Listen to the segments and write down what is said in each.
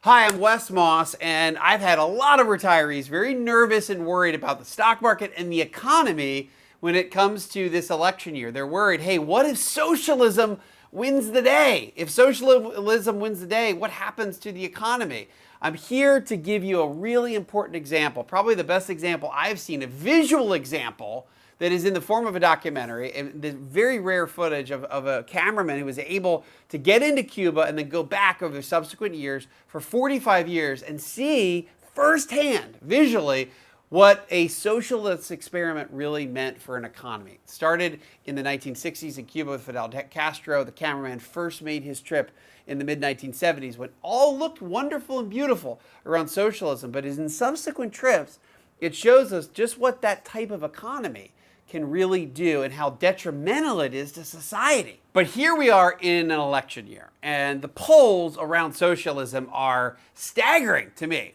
Hi, I'm Wes Moss, and I've had a lot of retirees very nervous and worried about the stock market and the economy when it comes to this election year. They're worried, hey, what if socialism wins the day? If socialism wins the day, what happens to the economy? I'm here to give you a really important example, probably the best example I've seen, a visual example that is in the form of a documentary, and the very rare footage of a cameraman who was able to get into Cuba and then go back over the subsequent years for 45 years and see firsthand, visually, what a socialist experiment really meant for an economy. It started in the 1960s in Cuba with Fidel Castro. The cameraman first made his trip in the mid-1970s when all looked wonderful and beautiful around socialism. But in subsequent trips, it shows us just what that type of economy can really do and how detrimental it is to society. But here we are in an election year, and the polls around socialism are staggering to me.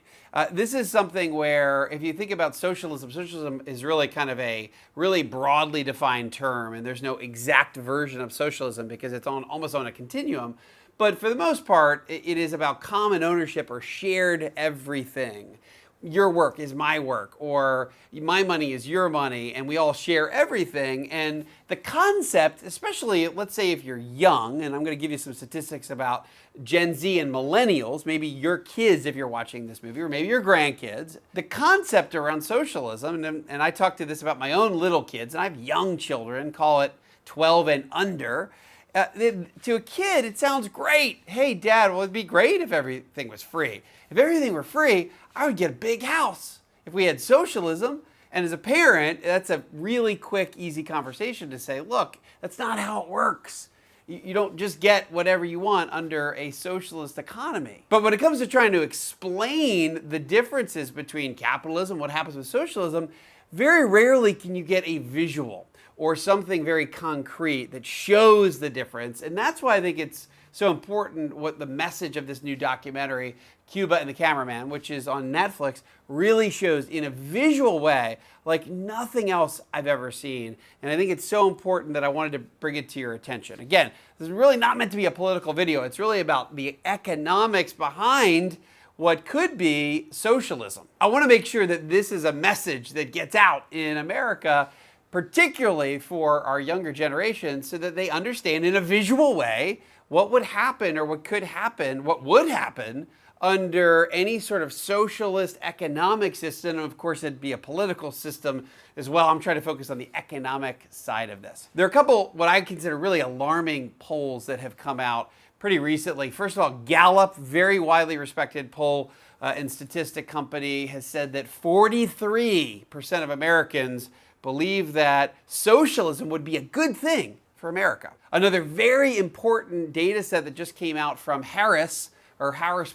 This is something where, if you think about socialism, socialism is really kind of a really broadly defined term, and there's no exact version of socialism because it's almost on a continuum. But for the most part, it is about common ownership or shared everything. Your work is my work, or my money is your money, and we all share everything. And the concept, especially, let's say if you're young, and I'm going to give you some statistics about Gen Z and millennials, maybe your kids if you're watching this movie, or maybe your grandkids, the concept around socialism, and I talk to this about my own little kids, and I have young children, call it 12 and under. To a kid, it sounds great. Hey, Dad, well, it'd be great if everything was free. If everything were free, I would get a big house. If we had socialism, and as a parent, that's a really quick, easy conversation to say, look, that's not how it works. You don't just get whatever you want under a socialist economy. But when it comes to trying to explain the differences between capitalism, what happens with socialism, very rarely can you get a visual or something very concrete that shows the difference. And that's why I think it's so important what the message of this new documentary, Cuba and the Cameraman, which is on Netflix, really shows in a visual way like nothing else I've ever seen. And I think it's so important that I wanted to bring it to your attention. Again, this is really not meant to be a political video. It's really about the economics behind what could be socialism. I want to make sure that this is a message that gets out in America, particularly for our younger generation, so that they understand in a visual way what would happen or what could happen, what would happen under any sort of socialist economic system. And of course, it'd be a political system as well. I'm trying to focus on the economic side of this. There are a couple, what I consider really alarming polls that have come out pretty recently. First of all, Gallup, very widely respected poll and statistic company, has said that 43% of Americans believe that socialism would be a good thing for America. Another very important data set that just came out from Harris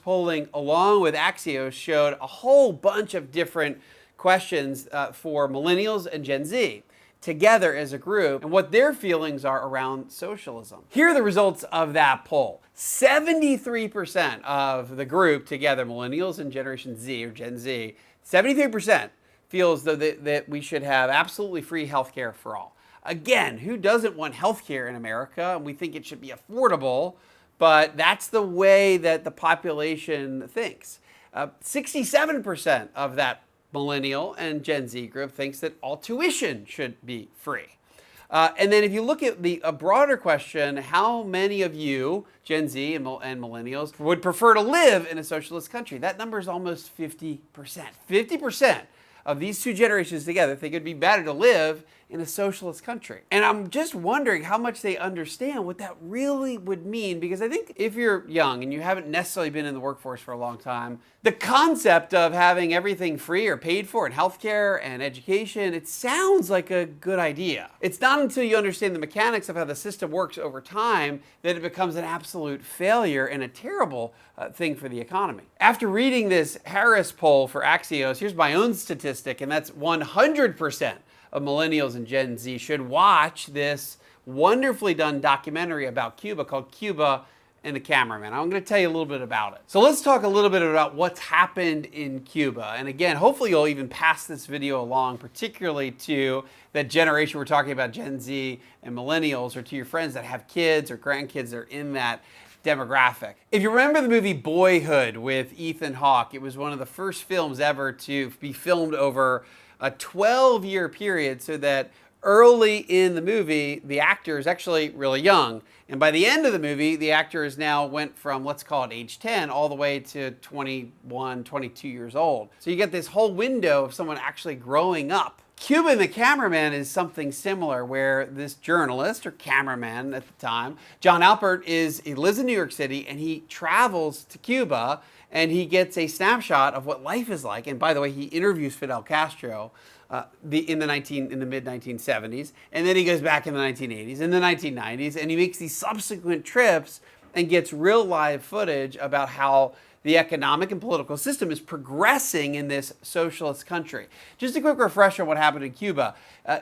Polling along with Axios showed a whole bunch of different questions for millennials and Gen Z together as a group and what their feelings are around socialism. Here are the results of that poll. 73% of the group together, millennials and Generation Z or Gen Z, 73% feels though that we should have absolutely free healthcare for all. Again, who doesn't want healthcare in America? And we think it should be affordable, but that's the way that the population thinks. 67% of that millennial and Gen Z group thinks that all tuition should be free. And then if you look at a broader question, how many of you, Gen Z and millennials, would prefer to live in a socialist country? That number is almost 50%. 50% of these two generations together think it'd be better to live in a socialist country. And I'm just wondering how much they understand what that really would mean, because I think if you're young and you haven't necessarily been in the workforce for a long time, the concept of having everything free or paid for in healthcare and education, it sounds like a good idea. It's not until you understand the mechanics of how the system works over time that it becomes an absolute failure and a terrible thing for the economy. After reading this Harris poll for Axios, here's my own statistic, and that's 100% of millennials and Gen Z should watch this wonderfully done documentary about Cuba called Cuba and the Cameraman. I'm going to tell you a little bit about it. So let's talk a little bit about what's happened in Cuba. And again, hopefully you'll even pass this video along, particularly to that generation we're talking about, Gen Z and millennials, or to your friends that have kids or grandkids that are in that demographic. If you remember the movie Boyhood with Ethan Hawke, it was one of the first films ever to be filmed over a 12-year period, so that early in the movie, the actor is actually really young. And by the end of the movie, the actor is now went from, let's call it age 10, all the way to 21, 22 years old. So you get this whole window of someone actually growing up. Cuba and the Cameraman is something similar, where this journalist, or cameraman at the time, Jon Alpert, he lives in New York City, and he travels to Cuba, and he gets a snapshot of what life is like. And by the way, he interviews Fidel Castro in the mid-1970s, and then he goes back in the 1980s, in the 1990s, and he makes these subsequent trips and gets real live footage about how the economic and political system is progressing in this socialist country. Just a quick refresher on what happened in Cuba.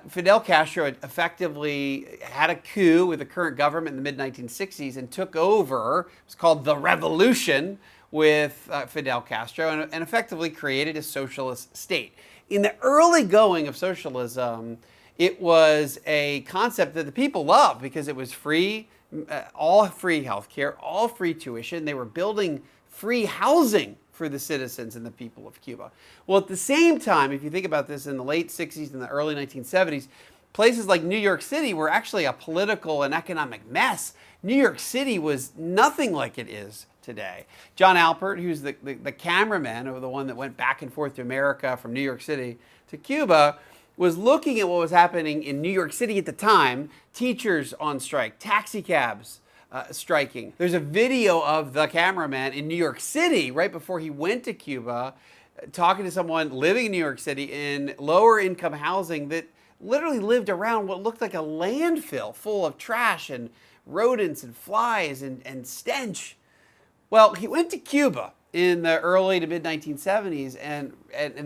Fidel Castro had effectively had a coup with the current government in the mid-1960s and took over. It was called the Revolution with Fidel Castro, and effectively created a socialist state. In the early going of socialism, it was a concept that the people loved because it was free, all free healthcare, all free tuition. They were building free housing for the citizens and the people of Cuba. Well, at the same time, if you think about this, in the late 60s and the early 1970s, places like New York City were actually a political and economic mess. New York City was nothing like it is today. Jon Alpert, who's the cameraman, or the one that went back and forth to America from New York City to Cuba, was looking at what was happening in New York City at the time. Teachers on strike, taxi cabs striking. There's a video of the cameraman in New York City right before he went to Cuba, talking to someone living in New York City in lower income housing that literally lived around what looked like a landfill full of trash and rodents and flies and stench. Well, he went to Cuba in the early to mid-1970s, and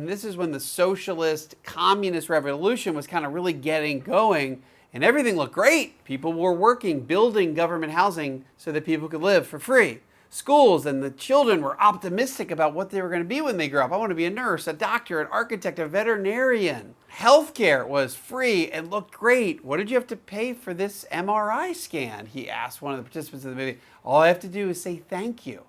this is when the socialist communist revolution was kind of really getting going, and everything looked great. People were working, building government housing so that people could live for free. Schools and the children were optimistic about what they were going to be when they grew up. I want to be a nurse, a doctor, an architect, a veterinarian. Healthcare was free and looked great. What did you have to pay for this MRI scan? He asked one of the participants in the movie. All I have to do is say thank you.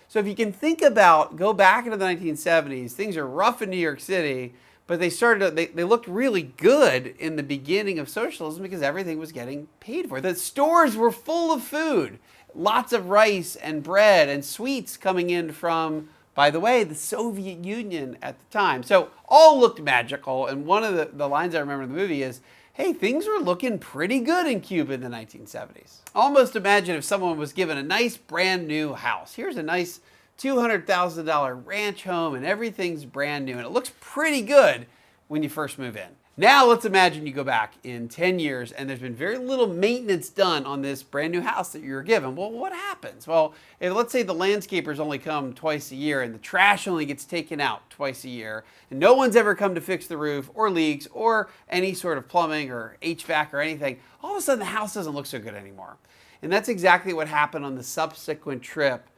So if you can think about, go back into the 1970s, things are rough in New York City, but they looked really good in the beginning of socialism because everything was getting paid for. The stores were full of food. Lots of rice and bread and sweets coming in from, by the way, the Soviet Union at the time. So all looked magical. And one of the lines I remember in the movie is, hey, things were looking pretty good in Cuba in the 1970s. Almost imagine if someone was given a nice brand new house. Here's a nice $200,000 ranch home and everything's brand new. And it looks pretty good when you first move in. Now let's imagine you go back in 10 years and there's been very little maintenance done on this brand new house that you were given. Well, what happens? Well, let's say the landscapers only come twice a year and the trash only gets taken out twice a year, and no one's ever come to fix the roof or leaks or any sort of plumbing or HVAC or anything. All of a sudden the house doesn't look so good anymore. And that's exactly what happened on the subsequent trip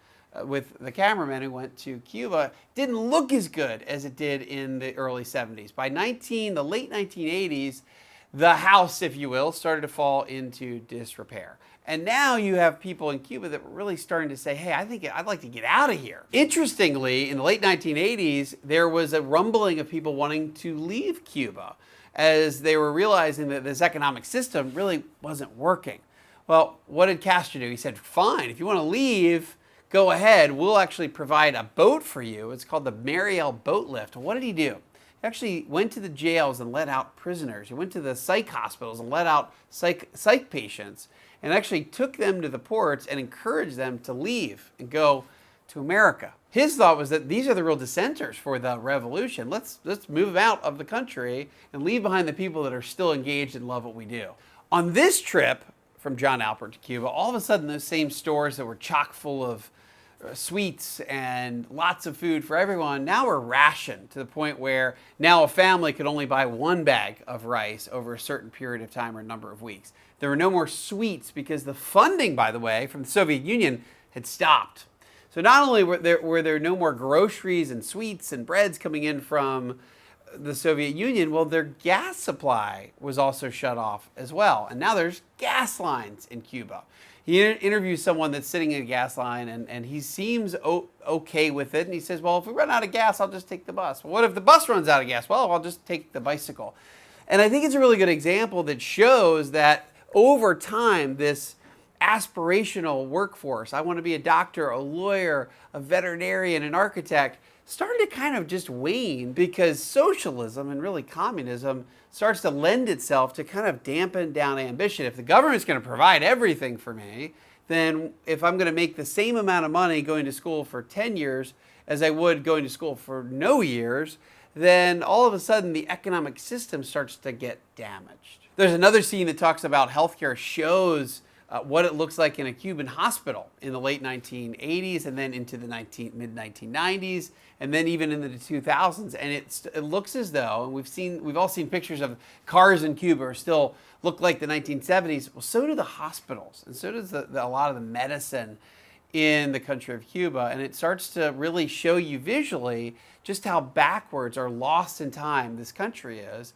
with the cameraman who went to Cuba. Didn't look as good as it did in the early 70s. By the late 1980s, the house, if you will, started to fall into disrepair. And now you have people in Cuba that were really starting to say, hey, I think I'd like to get out of here. Interestingly, in the late 1980s, there was a rumbling of people wanting to leave Cuba as they were realizing that this economic system really wasn't working. Well, what did Castro do? He said, fine, if you want to leave, go ahead, we'll actually provide a boat for you. It's called the Mariel Boatlift. What did he do? He actually went to the jails and let out prisoners. He went to the psych hospitals and let out psych patients, and actually took them to the ports and encouraged them to leave and go to America. His thought was that these are the real dissenters for the revolution. Let's move out of the country and leave behind the people that are still engaged and love what we do. On this trip from Jon Alpert to Cuba, all of a sudden those same stores that were chock full of sweets and lots of food for everyone now were rationed to the point where now a family could only buy one bag of rice over a certain period of time or number of weeks. There were no more sweets because the funding, by the way, from the Soviet Union had stopped. So not only were there no more groceries and sweets and breads coming in from the Soviet Union, well, their gas supply was also shut off as well. And now there's gas lines in Cuba. he interviews someone that's sitting in a gas line, and he seems okay with it. And he says, well, if we run out of gas, I'll just take the bus. Well, what if the bus runs out of gas? Well, I'll just take the bicycle. And I think it's a really good example that shows that over time, this aspirational workforce, I want to be a doctor, a lawyer, a veterinarian, an architect, started to kind of just wane because socialism and really communism starts to lend itself to kind of dampen down ambition. If the government's going to provide everything for me, then if I'm going to make the same amount of money going to school for 10 years as I would going to school for no years, then all of a sudden the economic system starts to get damaged. There's another scene that talks about healthcare, shows what it looks like in a Cuban hospital in the late 1980s and then into the mid-1990s and then even into the 2000s. And it looks as though, and we've all seen pictures of cars in Cuba still look like the 1970s. Well, so do the hospitals, and so does a lot of the medicine in the country of Cuba. And it starts to really show you visually just how backwards or lost in time this country is.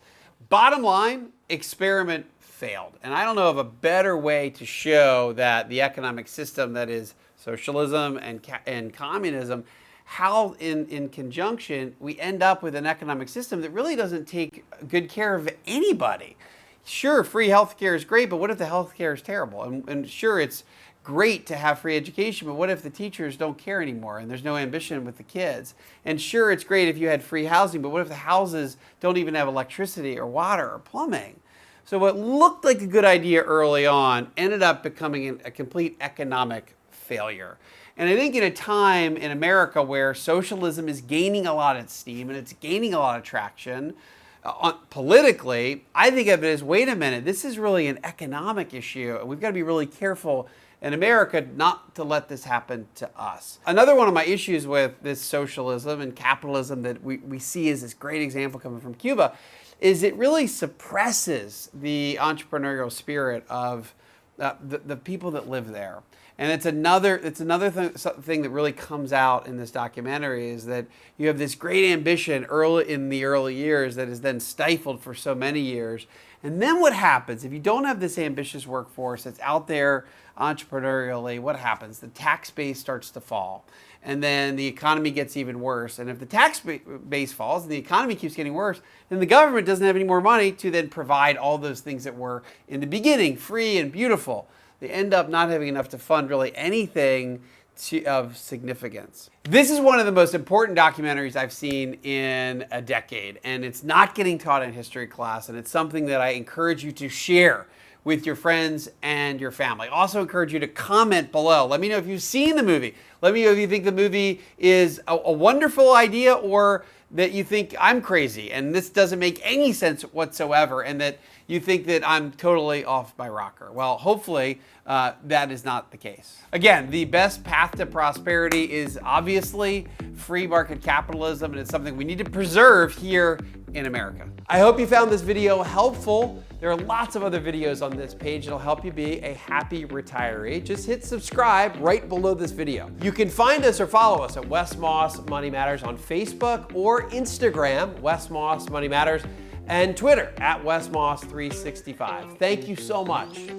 Bottom line, experiment failed. And I don't know of a better way to show that the economic system that is socialism and communism, how in conjunction we end up with an economic system that really doesn't take good care of anybody. Sure, free healthcare is great, but what if the healthcare is terrible? And sure, it's great to have free education, but what if the teachers don't care anymore and there's no ambition with the kids? And sure, it's great if you had free housing, but what if the houses don't even have electricity or water or plumbing? So what looked like a good idea early on ended up becoming a complete economic failure. And I think in a time in America where socialism is gaining a lot of steam and it's gaining a lot of traction politically, I think of it as, wait a minute, this is really an economic issue, and we've got to be really careful in America not to let this happen to us. Another one of my issues with this socialism and capitalism that we see as this great example coming from Cuba is it really suppresses the entrepreneurial spirit of the people that live there. And it's another thing that really comes out in this documentary is that you have this great ambition in the early years that is then stifled for so many years. And then what happens if you don't have this ambitious workforce that's out there entrepreneurially? What happens? The tax base starts to fall, and then the economy gets even worse. And if the tax base falls and the economy keeps getting worse, then the government doesn't have any more money to then provide all those things that were in the beginning free and beautiful. They end up not having enough to fund really anything of significance. This is one of the most important documentaries I've seen in a decade, and it's not getting taught in history class, and it's something that I encourage you to share with your friends and your family. I also encourage you to comment below. Let me know if you've seen the movie. Let me know if you think the movie is a wonderful idea, or that you think I'm crazy and this doesn't make any sense whatsoever, and that you think that I'm totally off my rocker. Well, hopefully that is not the case. Again, the best path to prosperity is obviously free market capitalism, and it's something we need to preserve here in America. I hope you found this video helpful. There are lots of other videos on this page that'll help you be a happy retiree. Just hit subscribe right below this video. You can find us or follow us at Wes Moss Money Matters on Facebook or Instagram, Wes Moss Money Matters, and Twitter at WesMoss365. Thank you so much.